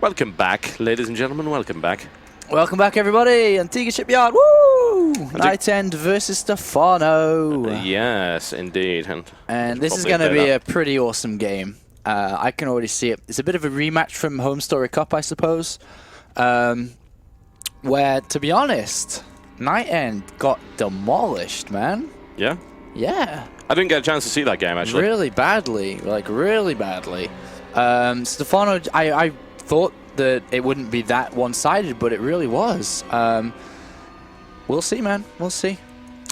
Welcome back, ladies and gentlemen, welcome back. Welcome back, everybody. Antigua Shipyard, woo! NightEnD versus Stephano. Yes, indeed. And this is going to be a pretty awesome game. I can already see it. It's a bit of a rematch from Home Story Cup, I suppose. Where, to be honest, NightEnD got demolished, man. Yeah? Yeah. I didn't get a chance to see that game, actually. Really badly. Like, really badly. Stephano, I thought that it wouldn't be that one-sided, but it really was. We'll see, man. We'll see.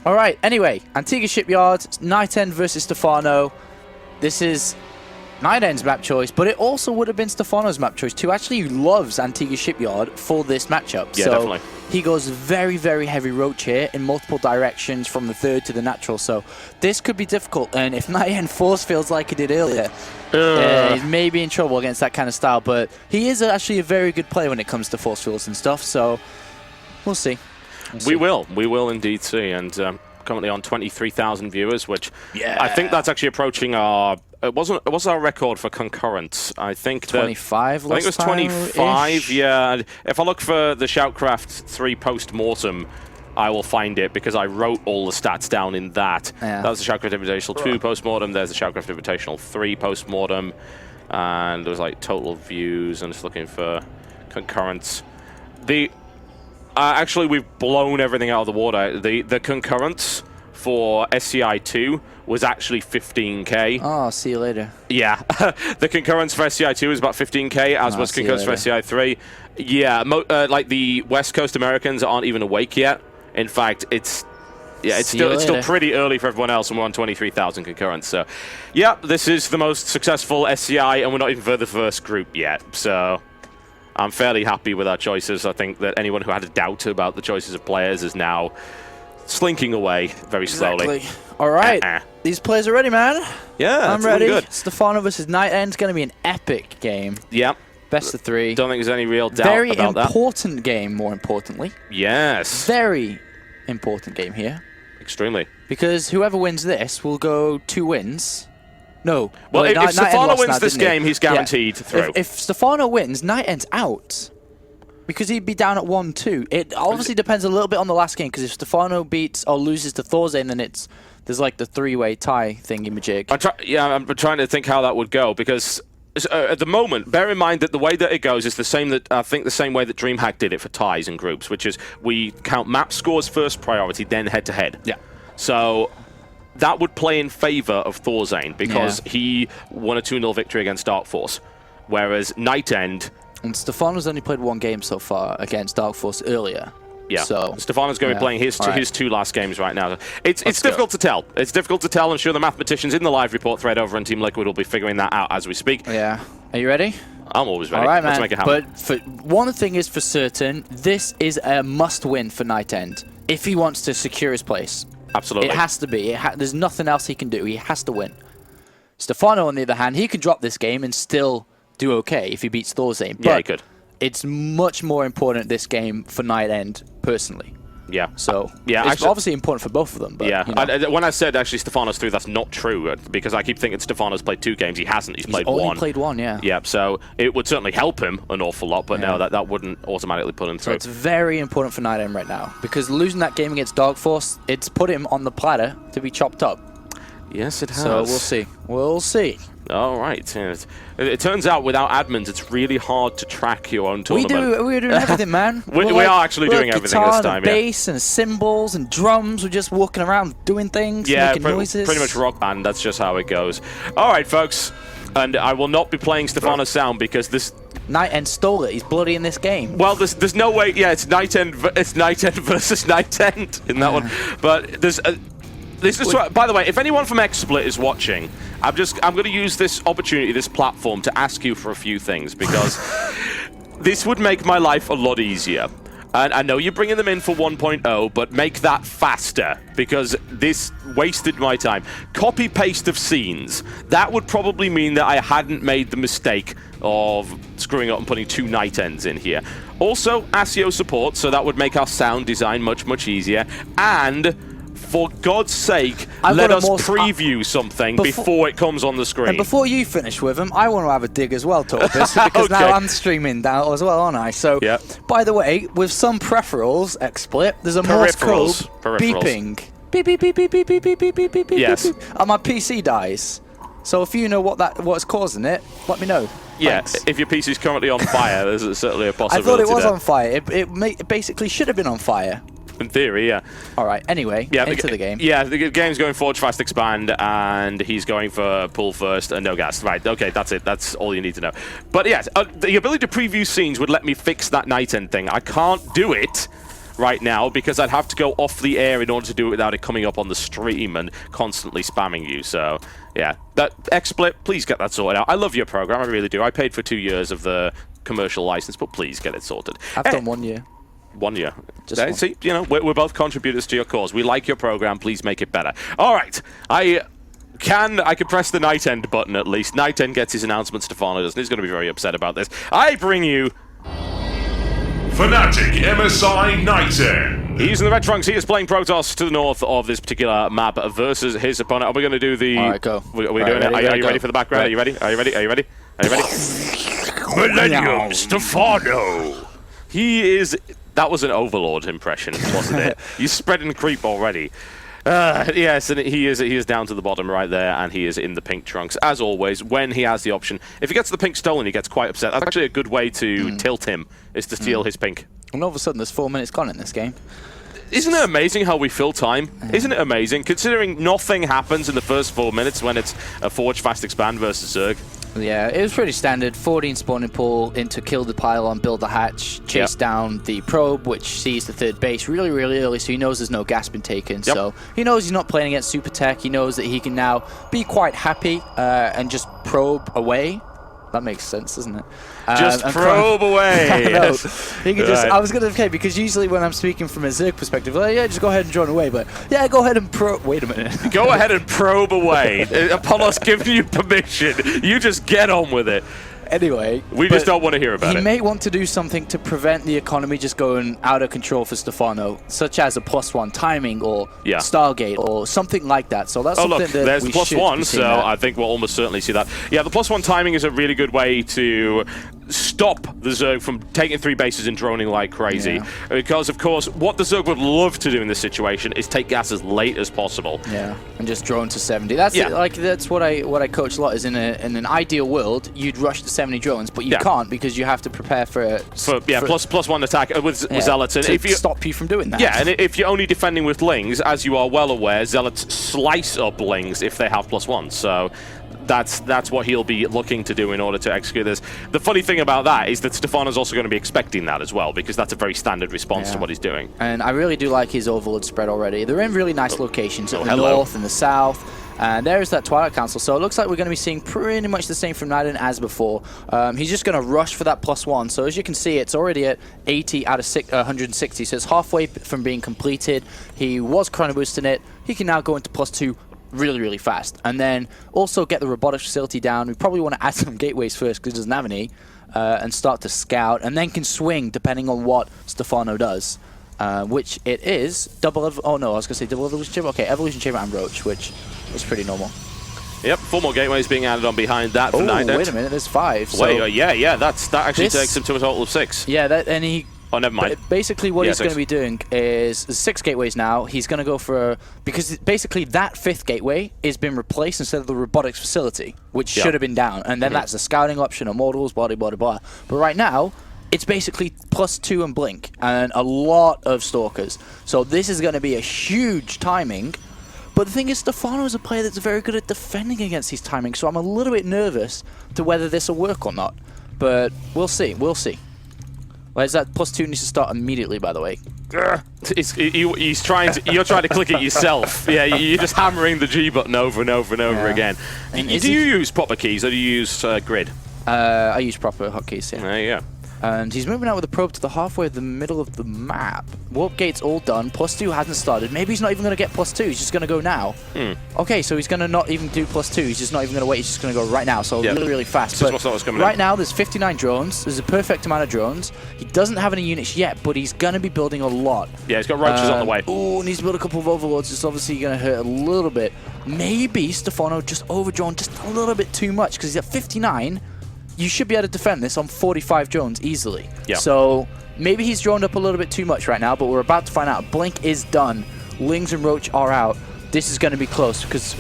All right. Anyway, Antigua Shipyard, NightEnD versus Stephano. This is NightEnd's map choice, but it also would have been Stephano's map choice too. Actually, he loves Antigua Shipyard for this matchup. Yeah, so definitely. He goes very, very heavy roach here in multiple directions from the third to the natural. So this could be difficult. And if NightEnD force feels like he did earlier, he may be in trouble against that kind of style. But he is actually a very good player when it comes to force fields and stuff. So we'll see. We will indeed see. And currently on 23,000 viewers, which I think that's actually approaching our. It was our record for concurrence. I think 25. I think it was 25. Yeah. If I look for the SHOUTcraft 3 post-mortem, I will find it because I wrote all the stats down in that. Yeah. That was the SHOUTcraft Invitational 2 post-mortem. There's the SHOUTcraft Invitational 3 post-mortem, and there was like total views. And just looking for concurrence. Actually, we've blown everything out of the water. The concurrence for SCi4 was actually 15K. Oh, see you later. Yeah. The concurrence for SCi4 is about 15K, as was concurrence for SCi3. Yeah, like the West Coast Americans aren't even awake yet. In fact, it's still pretty early for everyone else, and we're on 23,000 concurrence. So, yeah, this is the most successful SCI, and we're not even for the first group yet. So I'm fairly happy with our choices. I think that anyone who had a doubt about the choices of players is now slinking away very slowly. Exactly. All right. These players are ready, man. Yeah, I'm ready. Good. Stephano versus NightEnD is going to be an epic game. Yeah. Best of 3. Don't think there's any real doubt Very about that. Very important game, more importantly. Yes. Very important game here. Extremely. Because whoever wins this will go 2 wins. No. Well, if Stephano wins this game, he's guaranteed through. If Stephano wins, NightEnd's out. Because he'd be down at 1-2. It obviously depends a little bit on the last game, because if Stephano beats or loses to Thorzane, then there's like the 3-way tie thingy-majig. I'm trying to think how that would go, because at the moment, bear in mind that the way that it goes is the same way that DreamHack did it for ties and groups, which is we count map scores first priority, then head-to-head. Yeah. So that would play in favor of Thorzane, because he won a 2-0 victory against Dark Force, whereas NightEnD... And Stephano's only played 1 game so far against Dark Force earlier. Yeah, so Stephano's going to be playing his 2 last games right now. It's difficult to tell. It's difficult to tell. I'm sure the mathematicians in the live report thread over on Team Liquid will be figuring that out as we speak. Yeah. Are you ready? I'm always ready. All right, Let's man. make it happen. But one thing is for certain, this is a must-win for NightEnD if he wants to secure his place. Absolutely. It has to be. There's nothing else he can do. He has to win. Stephano, on the other hand, he can drop this game and still do okay if he beats Thorzane. Yeah, he could. It's much more important this game for NightEnD personally. Yeah. So yeah, it's obviously important for both of them. But, yeah. You know. When I said actually Stephano's through, that's not true, because I keep thinking Stephano's played 2 games. He hasn't. He's played 1. Only played 1, yeah. Yeah. So it would certainly help him an awful lot, but no, that wouldn't automatically put him through. So it's very important for NightEnD right now, because losing that game against Dark Force, it's put him on the platter to be chopped up. Yes, it has. So we'll see. We'll see. All right. It turns out without admins, it's really hard to track your own tournament. We're doing everything, man. we are actually doing everything this time. And bass and cymbals and drums. We're just walking around doing things, making noises. Pretty much rock band. That's just how it goes. All right, folks. And I will not be playing Stephano's sound because this... NightEnD stole it. He's bloody in this game. Well, there's no way... Yeah, it's NightEnD. It's NightEnD versus NightEnD in that one. But there's... This is by the way, if anyone from XSplit is watching, I'm going to use this opportunity, this platform, to ask you for a few things, because this would make my life a lot easier. And I know you're bringing them in for 1.0, but make that faster, because this wasted my time. Copy-paste of scenes. That would probably mean that I hadn't made the mistake of screwing up and putting 2 NightEnDs in here. Also, ASIO support, so that would make our sound design much, much easier. And for God's sake, I've let got us a more- preview something before it comes on the screen. And before you finish with them, I want to have a dig as well, TotalBiscuit, because now I'm streaming now as well, aren't I? So, by the way, with some peripherals, XSplit, there's a Morse code beeping. Beep, beep, beep, beep, beep, beep, beep, beep, beep, beep, yes. beep, beep, and my PC dies. So if you know what's causing it, let me know. Yeah, Thanks. if your PC is currently on fire, there's certainly a possibility. I thought it was there. on fire. It basically should have been on fire. In theory, yeah. All right. Anyway, into the game. Yeah, the game's going forge, fast, expand, and he's going for pull first and no gas. Right. Okay, that's it. That's all you need to know. But yes, the ability to preview scenes would let me fix that NightEnD thing. I can't do it right now because I'd have to go off the air in order to do it without it coming up on the stream and constantly spamming you. So yeah, that XSplit, please get that sorted out. I love your program, I really do. I paid for 2 years of the commercial license, but please get it sorted. I've done 1 year. 1 year. Just one. See, you know, we're both contributors to your cause. We like your program. Please make it better. All right, I can press the NightEnD button at least. NightEnD gets his announcement. Stephano doesn't. He's going to be very upset about this. I bring you Fnatic MSI NightEnD. He's in the red trunks. He is playing Protoss to the north of this particular map versus his opponent. Are we going to do the... All right, go. We're doing it. Are you ready for the background? Right. Are you ready? Are you ready? Are you ready? Are you ready? Millennium Stephano. He is... That was an Overlord impression, wasn't it? You spreading creep already. Yes, and he is down to the bottom right there, and he is in the pink trunks, as always, when he has the option. If he gets the pink stolen, he gets quite upset. That's actually a good way to tilt him, is to steal his pink. And all of a sudden, there's 4 minutes gone in this game. Isn't it amazing how we fill time? Isn't it amazing? Considering nothing happens in the first 4 minutes when it's a Forge Fast Expand versus Zerg. Yeah, it was pretty standard. 14 spawning pool into kill the pylon, build the hatch, chase down the probe, which sees the third base really, really early, so he knows there's no gas been taken. So he knows he's not playing against super tech. He knows that he can now be quite happy and just probe away. That makes sense, doesn't it? Just probe away. I know. Yes. He could just, I was going to, because usually when I'm speaking from a Zerg perspective, like, yeah, just go ahead and drone away. But yeah, go ahead and probe. Wait a minute. Go ahead and probe away. Upon us giving you permission, you just get on with it. Anyway, we just don't want to hear about it. He may want to do something to prevent the economy just going out of control for Stephano, such as a +1 timing or Stargate or something like that. So that's something look, that there's we the should +1, be seeing so that. I think we'll almost certainly see that. Yeah, the +1 timing is a really good way to stop the Zerg from taking 3 bases and droning like crazy. Because, of course, what the Zerg would love to do in this situation is take gas as late as possible. Yeah, and just drone to 70. That's it, like that's what I coach a lot. Is in an ideal world, you'd rush to 70 drones, but you can't because you have to prepare for +1 attack with Zealots. And to if you stop you from doing that. Yeah, and if you're only defending with Lings, as you are well aware, Zealots slice up Lings if they have +1. So that's what he'll be looking to do in order to execute this. The funny thing about that is that Stephano's also going to be expecting that as well, because that's a very standard response to what he's doing. And I really do like his Overlord spread already. They're in really nice locations at the north and the south. And there's that Twilight Council. So it looks like we're going to be seeing pretty much the same from NightEnD as before. He's just going to rush for that +1. So as you can see, it's already at 80 out of 160. So it's halfway from being completed. He was chrono boosting it. He can now go into +2 really, really fast. And then also get the robotics facility down. We probably want to add some gateways first because he doesn't have any. And start to scout. And then can swing depending on what Stephano does. Which it is double evolution chamber. Okay, evolution chamber and roach, which is pretty normal. Yep, 4 more gateways being added on behind that for NightEnD. Wait a minute, there's 5. So that actually takes him to a total of 6. Yeah, and he. Oh, never mind. Basically, what he's going to be doing is 6 gateways now. He's going to go for because basically that 5th gateway has been replaced instead of the robotics facility, which should have been down, and then that's the scouting option, immortals, blah blah blah. But right now, it's basically +2 and blink and a lot of stalkers. So this is going to be a huge timing. But the thing is, Stephano is a player that's very good at defending against these timings. So I'm a little bit nervous to whether this will work or not. But we'll see. We'll see. Where's that +2 needs to start immediately, by the way. He's trying to. You're trying to click it yourself. Yeah, you're just hammering the G button over and over and over again. Do you use proper keys or do you use grid? I use proper hotkeys. Yeah. There you go. And he's moving out with the probe to the halfway of the middle of the map. Warp gate's all done. +2 hasn't started. Maybe he's not even going to get +2. He's just going to go now. Okay, so he's going to not even do +2. He's just not even going to wait. He's just going to go right now. So really, really fast. But right now, there's 59 drones. There's a perfect amount of drones. He doesn't have any units yet, but he's going to be building a lot. Yeah, he's got roaches on the way. Oh, needs to build a couple of overlords. It's obviously going to hurt a little bit. Maybe Stephano just overdrawn just a little bit too much because he's at 59. You should be able to defend this on 45 drones easily. Yeah. So maybe he's droned up a little bit too much right now, but we're about to find out. Blink is done. Lings and Roach are out. This is going to be close because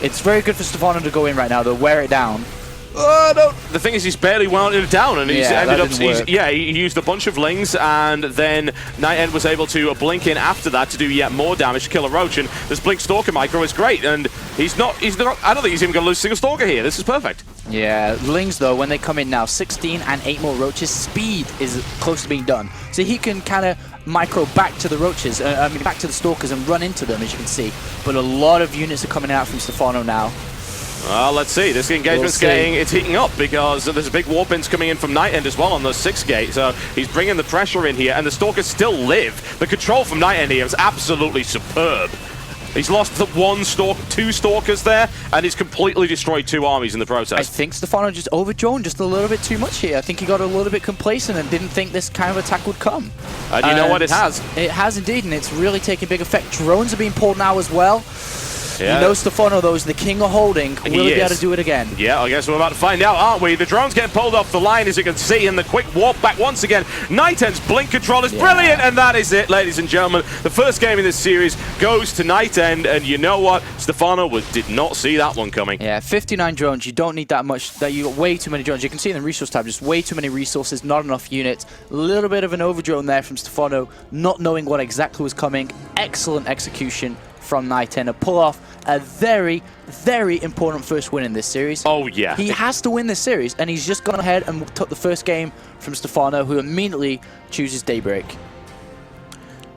it's very good for Stephano to go in right now to wear it down. Oh, no. The thing is, he's barely wound it down, and he's ended up. He used a bunch of lings, and then NightEnD was able to blink in after that to do yet more damage to kill a roach. And this blink stalker micro is great, and he's not. I don't think he's even going to lose a single stalker here. This is perfect. Yeah, lings though, when they come in now, 16 and 8 more roaches. Speed is close to being done, so he can kind of micro back to the roaches. Back to the stalkers and run into them, as you can see. But a lot of units are coming out from Stephano now. Well, let's see. This engagement's it's heating up because there's a big warpins coming in from NightEnD as well on the 6 gate. So he's bringing the pressure in here, and the Stalkers still live. The control from NightEnD here is absolutely superb. He's lost the two Stalkers there, and he's completely destroyed 2 armies in the process. I think Stephano just overdrawn just a little bit too much here. I think he got a little bit complacent and didn't think this kind of attack would come. And you know what? It has. It has indeed, and it's really taking big effect. Drones are being pulled now as well. Yeah. You know Stephano, though, is the king of holding. Will he be able to do it again? Yeah, I guess we're about to find out, aren't we? The drone's getting pulled off the line, as you can see, and the quick warp back once again. NightEnd's blink control is brilliant, and that is it, ladies and gentlemen. The first game in this series goes to NightEnD, and you know what? Stephano did not see that one coming. Yeah, 59 drones. You don't need that much. You got way too many drones. You can see in the resource tab, just way too many resources, not enough units. A little bit of an overdrone there from Stephano, not knowing what exactly was coming. Excellent execution from NightEnD to pull off a very, very important first win in this series. Oh, yeah. He has to win this series, and he's just gone ahead and took the first game from Stephano, who immediately chooses Daybreak.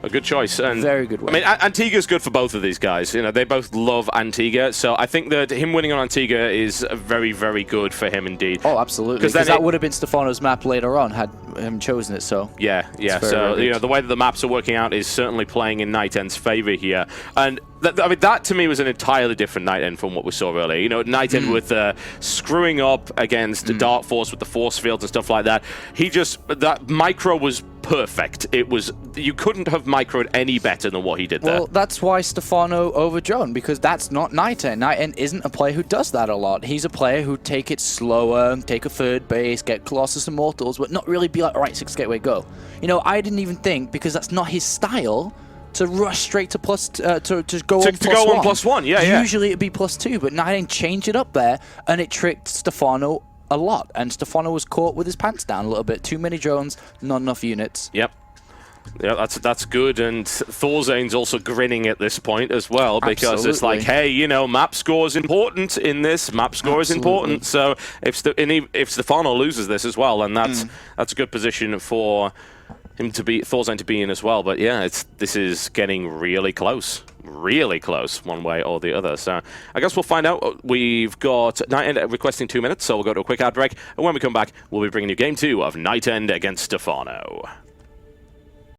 A good choice. And very good win. I mean, Antigua's good for both of these guys. You know, they both love Antigua, so I think that him winning on Antigua is very, very good for him indeed. Oh, absolutely. Because that would have been Stephano's map later on had him chosen it. So yeah. So you know, the way that the maps are working out is certainly playing in NightEnd's favor here, and that to me was an entirely different NightEnD from what we saw earlier. You know, NightEnD with screwing up against Dark Force with the force fields and stuff like that. That micro was perfect. You couldn't have microed any better than what he did there. Well, that's why Stephano overdrawn, because that's not NightEnD. NightEnD isn't a player who does that a lot. He's a player who take it slower, take a third base, get Colossus Immortals, but not really be like, all right, 6 gateway, go. You know, I didn't even think, because that's not his style, to rush straight to go on +1. Yeah. Usually it'd be +2, but NightEnD changed it up there, and it tricked Stephano a lot. And Stephano was caught with his pants down a little bit. Too many drones, not enough units. Yep. Yeah, that's good, and Thorzane's also grinning at this point as well, because it's like, hey, you know, map score is important in this. Map score is important, so if Stephano loses this as well, then that's a good position for him to be, Thorzane to be in as well. But yeah, this is getting really close, one way or the other. So I guess we'll find out. We've got NightEnD requesting 2 minutes, so we'll go to a quick ad break, and when we come back, we'll be bringing you Game 2 of NightEnD against Stephano.